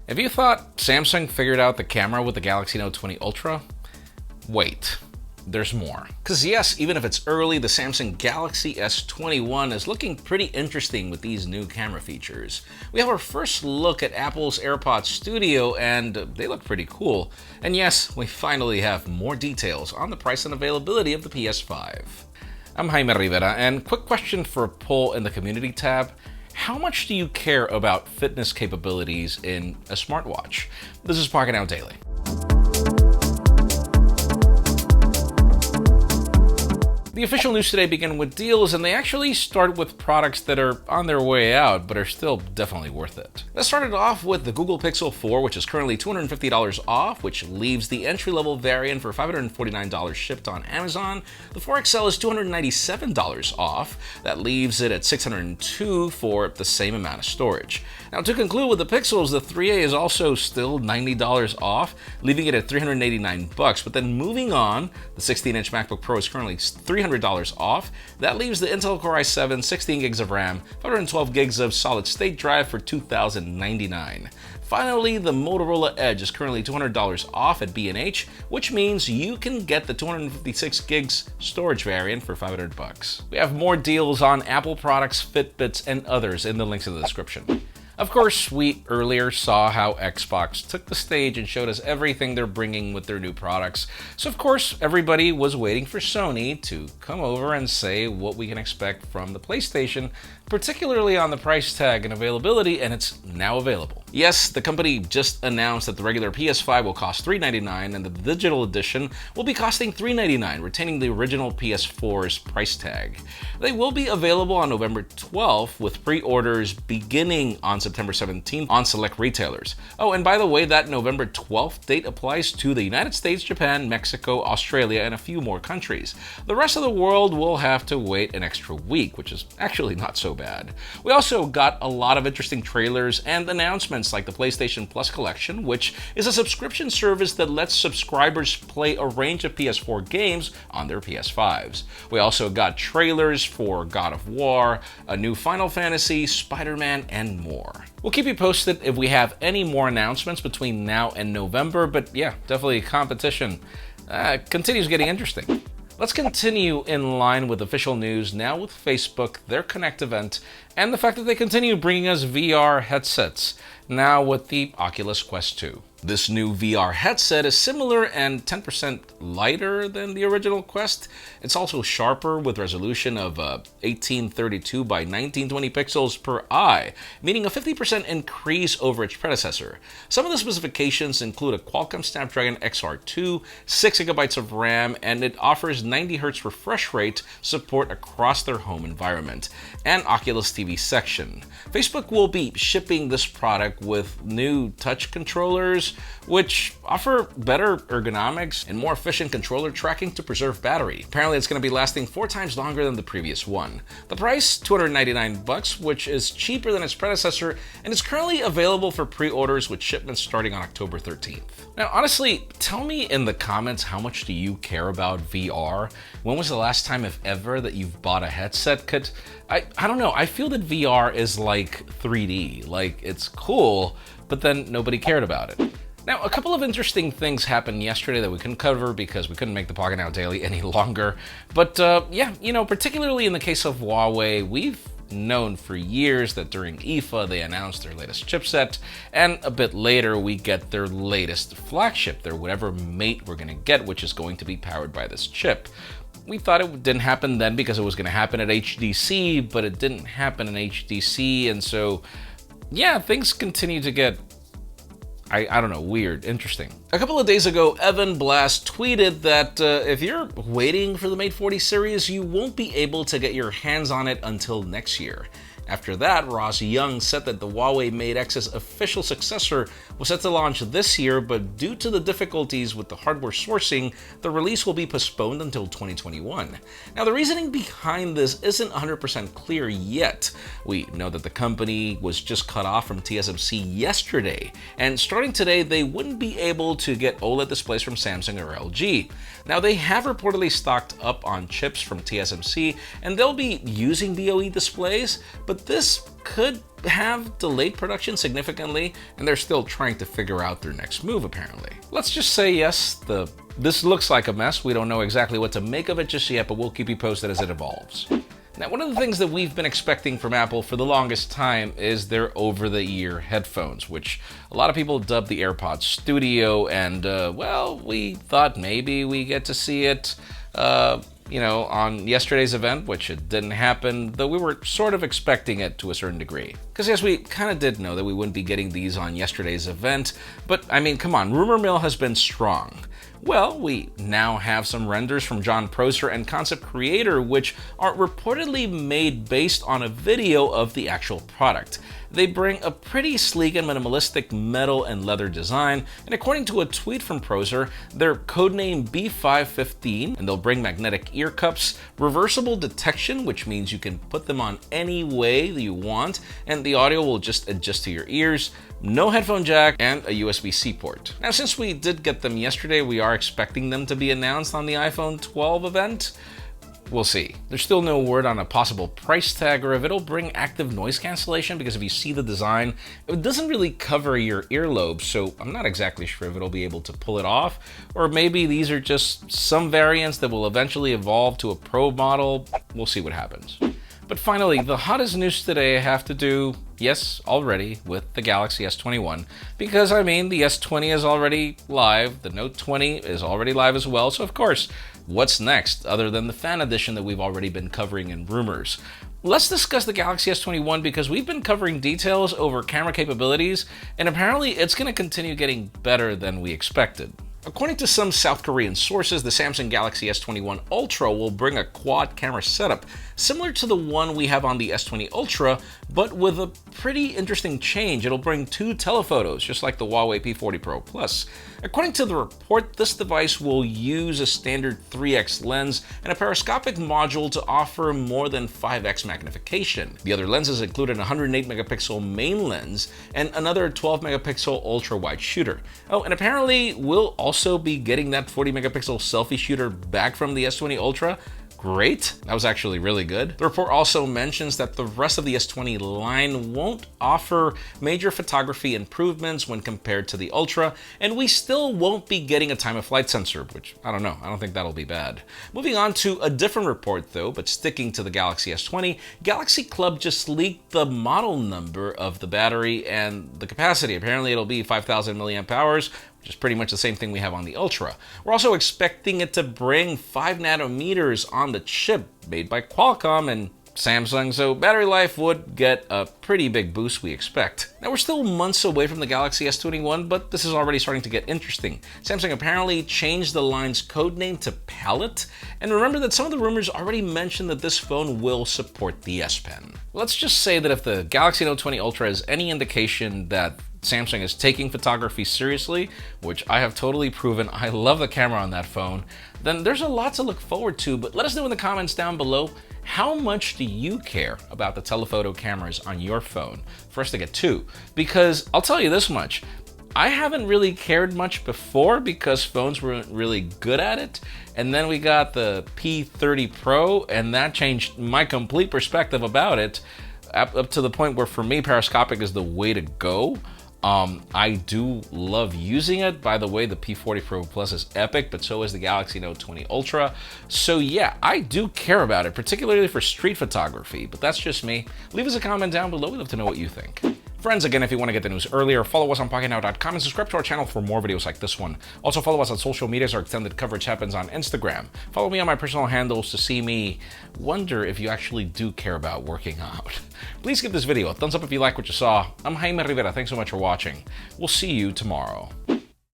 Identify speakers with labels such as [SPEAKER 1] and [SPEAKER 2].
[SPEAKER 1] If you thought Samsung figured out the camera with the Galaxy S21 Ultra, wait, there's more. Because yes, even if it's early, the Samsung Galaxy S21 is looking pretty interesting with these new camera features. We have our first look at Apple's AirPods Studio and they look pretty cool. And yes, we finally have more details on the price and availability of the PS5. I'm Jaime Rivera, and quick question for a poll in the community tab. How much do you care about fitness capabilities in a smartwatch? This is Pocketnow Daily. The official news today begin with deals, and they actually start with products that are on their way out, but are still definitely worth it. Let's start it off with the Google Pixel 4, which is currently $250 off, which leaves the entry-level variant for $549 shipped on Amazon. The 4XL is $297 off. That leaves it at $602 for the same amount of storage. Now, to conclude with the Pixels, the 3A is also still $90 off, leaving it at $389. But then moving on, the 16-inch MacBook Pro is currently $300 off. That leaves the Intel Core i7, 16 gigs of RAM, 512 gigs of solid-state drive for $2,099. Finally, the Motorola Edge is currently $200 off at B&H, which means you can get the 256 gigs storage variant for $500. We have more deals on Apple products, Fitbits, and others in the links in the description. Of course, we earlier saw how Xbox took the stage and showed us everything they're bringing with their new products. So of course, everybody was waiting for Sony to come over and say what we can expect from the PlayStation, particularly on the price tag and availability, and it's now available. Yes, the company just announced that the regular PS5 will cost $399 and the digital edition will be costing $399, retaining the original PS4's price tag. They will be available on November 12th, with pre-orders beginning on September 17th on select retailers. Oh, and by the way, that November 12th date applies to the United States, Japan, Mexico, Australia, and a few more countries. The rest of the world will have to wait an extra week, which is actually not so bad. We also got a lot of interesting trailers and announcements like the PlayStation Plus Collection, which is a subscription service that lets subscribers play a range of PS4 games on their PS5s. We also got trailers for God of War, a new Final Fantasy, Spider-Man, and more. We'll keep you posted if we have any more announcements between now and November, but yeah, definitely competition continues getting interesting. Let's continue in line with official news now with Facebook, their Connect event, and the fact that they continue bringing us VR headsets, now with the Oculus Quest 2. This new VR headset is similar and 10% lighter than the original Quest. It's also sharper with resolution of 1832 by 1920 pixels per eye, meaning a 50% increase over its predecessor. Some of the specifications include a Qualcomm Snapdragon XR2, 6 GB of RAM, and it offers 90 Hz refresh rate support across their home environment, and Oculus TV section. Facebook will be shipping this product with new touch controllers, which offer better ergonomics and more efficient controller tracking to preserve battery. Apparently, it's going to be lasting 4 times longer than the previous one. The price, $299, which is cheaper than its predecessor, and is currently available for pre-orders with shipments starting on October 13th. Now, honestly, tell me in the comments, how much do you care about VR? When was the last time, if ever, that you've bought a headset? I don't know, I feel that VR is like 3D. Like, it's cool, but then nobody cared about it. Now, a couple of interesting things happened yesterday that we couldn't cover because we couldn't make the Pocketnow Daily any longer. But yeah, particularly in the case of Huawei, we've known for years that during IFA they announced their latest chipset, and a bit later we get their latest flagship, their whatever Mate we're gonna get, which is going to be powered by this chip. We thought it didn't happen then because it was going to happen at HTC, but it didn't happen in HTC, and so yeah, things continue to get I don't know, weird, interesting. A couple of days ago, Evan Blast tweeted that if you're waiting for the Mate 40 series, you won't be able to get your hands on it until next year. After that, Ross Young said that the Huawei Mate X's official successor was set to launch this year, but due to the difficulties with the hardware sourcing, the release will be postponed until 2021. Now, the reasoning behind this isn't 100% clear yet. We know that the company was just cut off from TSMC yesterday, and starting today, they wouldn't be able to get OLED displays from Samsung or LG. Now, they have reportedly stocked up on chips from TSMC, and they'll be using BOE displays, but but this could have delayed production significantly, and they're still trying to figure out their next move apparently. Let's just say yes, this looks like a mess. We don't know exactly what to make of it just yet, but we'll keep you posted as it evolves. Now, one of the things that we've been expecting from Apple for the longest time is their over-the-ear headphones, which a lot of people dub the AirPods Studio, and well, we thought maybe we get to see it on yesterday's event, which it didn't happen, though we were sort of expecting it to a certain degree. Because yes, we kind of did know that we wouldn't be getting these on yesterday's event, but I mean, come on, rumor mill has been strong. Well, we now have some renders from John Prosser and Concept Creator, which are reportedly made based on a video of the actual product. They bring a pretty sleek and minimalistic metal and leather design, and according to a tweet from Prosser, they're codenamed B515, and they'll bring magnetic ear cups, reversible detection, which means you can put them on any way that you want, and the audio will just adjust to your ears, no headphone jack, and a USB-C port. Now, since we did get them yesterday, we are expecting them to be announced on the iPhone 12 event. We'll see. There's still no word on a possible price tag or if it'll bring active noise cancellation, because if you see the design, it doesn't really cover your earlobes, so I'm not exactly sure if it'll be able to pull it off, or maybe these are just some variants that will eventually evolve to a Pro model. We'll see what happens. But finally, the hottest news today have to do, yes, already, with the Galaxy S21, because I mean, the S20 is already live, the Note 20 is already live as well, so of course, what's next other than the fan edition that we've already been covering in rumors? Let's discuss the Galaxy S21 because we've been covering details over camera capabilities, and apparently it's going to continue getting better than we expected. According to some South Korean sources, the Samsung Galaxy S21 Ultra will bring a quad camera setup similar to the one we have on the S20 Ultra, but with a pretty interesting change. It'll bring 2 telephotos, just like the Huawei P40 Pro Plus. According to the report, this device will use a standard 3x lens and a periscopic module to offer more than 5x magnification. The other lenses include a 108 megapixel main lens and another 12 megapixel ultra-wide shooter. Oh, and apparently we'll also be getting that 40 megapixel selfie shooter back from the S20 Ultra. Great. That was actually really good. The report also mentions that the rest of the S20 line won't offer major photography improvements when compared to the Ultra, and we still won't be getting a time-of-flight sensor, which I don't know. I don't think that'll be bad. Moving on to a different report though, but sticking to the Galaxy S20, Galaxy Club just leaked the model number of the battery and the capacity. Apparently it'll be 5,000 milliamp hours, which is pretty much the same thing we have on the Ultra. We're also expecting it to bring 5 nanometers on the chip made by Qualcomm and Samsung, so battery life would get a pretty big boost, we expect. Now, we're still months away from the Galaxy S21, but this is already starting to get interesting. Samsung apparently changed the line's codename to Palette, and remember that some of the rumors already mentioned that this phone will support the S Pen. Let's just say that if the Galaxy Note 20 Ultra is any indication that Samsung is taking photography seriously, which I have totally proven. I love the camera on that phone. Then there's a lot to look forward to, but let us know in the comments down below, how much do you care about the telephoto cameras on your phone for us to get to? Because I'll tell you this much, I haven't really cared much before because phones weren't really good at it. And then we got the P30 Pro, and that changed my complete perspective about it, up to the point where for me, periscopic is the way to go. I do love using it. By the way, the P40 Pro Plus is epic, but so is the Galaxy Note 20 Ultra. So yeah, I do care about it, particularly for street photography, but that's just me. Leave us a comment down below. We'd love to know what you think. Friends, again, if you want to get the news earlier, follow us on Pocketnow.com and subscribe to our channel for more videos like this one. Also, follow us on social media as our extended coverage happens on Instagram. Follow me on my personal handles to see me wonder if you actually do care about working out. Please give this video a thumbs up if you like what you saw. I'm Jaime Rivera. Thanks so much for watching. We'll see you tomorrow.